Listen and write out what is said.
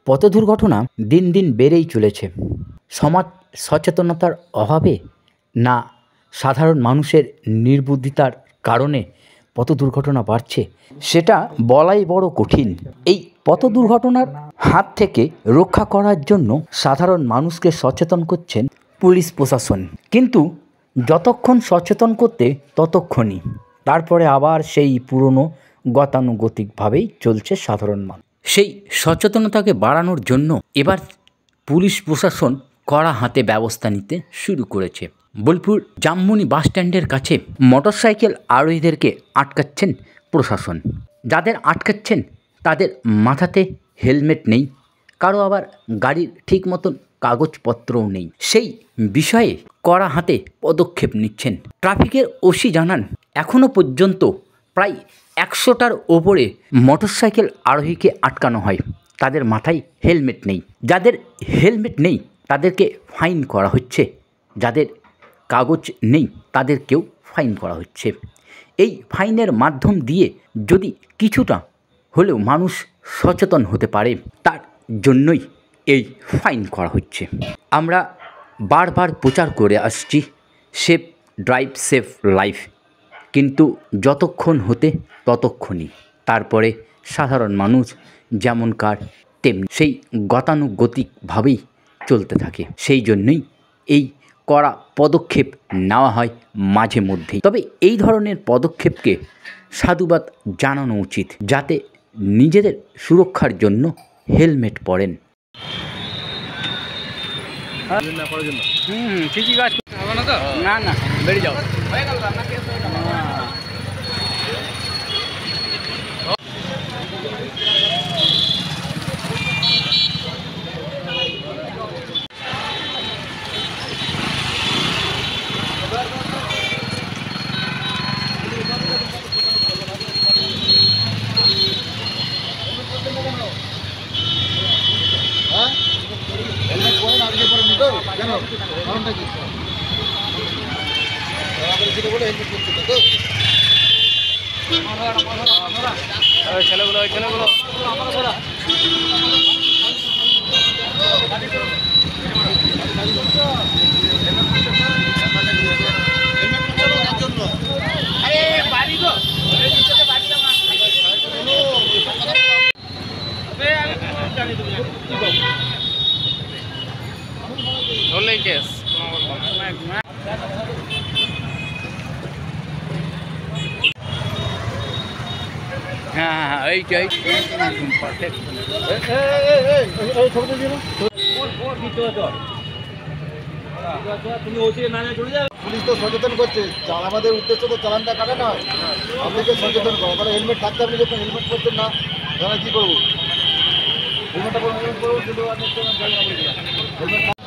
পথ দুর্ঘটনা দিন দিন বেড়েই চলেছে। সমাজ সচেতনতার অভাবে না সাধারণ মানুষের নির্বুদ্ধিতার কারণে পথ দুর্ঘটনা বাড়ছে সেটা বলাই বড় কঠিন। এই পথ দুর্ঘটনার হাত থেকে রক্ষা করার জন্য সাধারণ মানুষকে সচেতন করছেন পুলিশ প্রশাসন, কিন্তু যতক্ষণ সচেতন করতে ততক্ষণই, তারপরে আবার সেই পুরনো গতানুগতিকভাবেই চলছে সাধারণ মানুষ। সেই সচেতনতাকে বাড়ানোর জন্য এবার পুলিশ প্রশাসন কড়া হাতে ব্যবস্থা নিতে শুরু করেছে। বোলপুর জামমুনি বাস স্ট্যান্ডের কাছে মোটরসাইকেল আরোহীদেরকে আটকাচ্ছেন প্রশাসন। যাদের আটকাচ্ছেন তাদের মাথাতে হেলমেট নেই, কারো আবার গাড়ির ঠিক মতন কাগজপত্রও নেই। সেই বিষয়ে কড়া হাতে পদক্ষেপ নিচ্ছেন। ট্রাফিকের ওসি জানান, এখনও পর্যন্ত প্রায় 100টার ওপরে মোটরসাইকেল আরোহীকে আটকানো হয়, তাদের মাথায় হেলমেট নেই। যাদের হেলমেট নেই তাদেরকে ফাইন করা হচ্ছে, যাদের কাগজ নেই তাদেরকেও ফাইন করা হচ্ছে। এই ফাইনের মাধ্যম দিয়ে যদি কিছুটা হলেও মানুষ সচেতন হতে পারে, তার জন্যই এই ফাইন করা হচ্ছে। আমরা বারবার প্রচার করে আসছি সেফ ড্রাইভ সেফ লাইফ, কিন্তু যতক্ষণ হতে ততক্ষণই, তারপরে সাধারণ মানুষ যেমনকার তেমনি সেই গতানুগতিকভাবেই চলতে থাকে। সেই জন্যই এই কড়া পদক্ষেপ নেওয়া হয় মাঝে মধ্যেই। তবে এই ধরনের পদক্ষেপকে সাধুবাদ জানানো উচিত, যাতে নিজেদের সুরক্ষার জন্য হেলমেট পরেন। ঠিকই কাজ না না বেরিয়ে যাও। ছেলেগুলো ধরলেই কেস। হ্যাঁ হ্যাঁ এইটাই পুলিশ তো সচেতন করছে, আমাদের উদ্দেশ্য তো চালানটা কাটে না, আপনাকে সচেতন করো। তাহলে হেলমেট থাকতে আপনি যখন হেলমেট করতেন না, তাহলে কী করবো? হেলমেটটা হেলমেট করবো, কিন্তু হেলমেট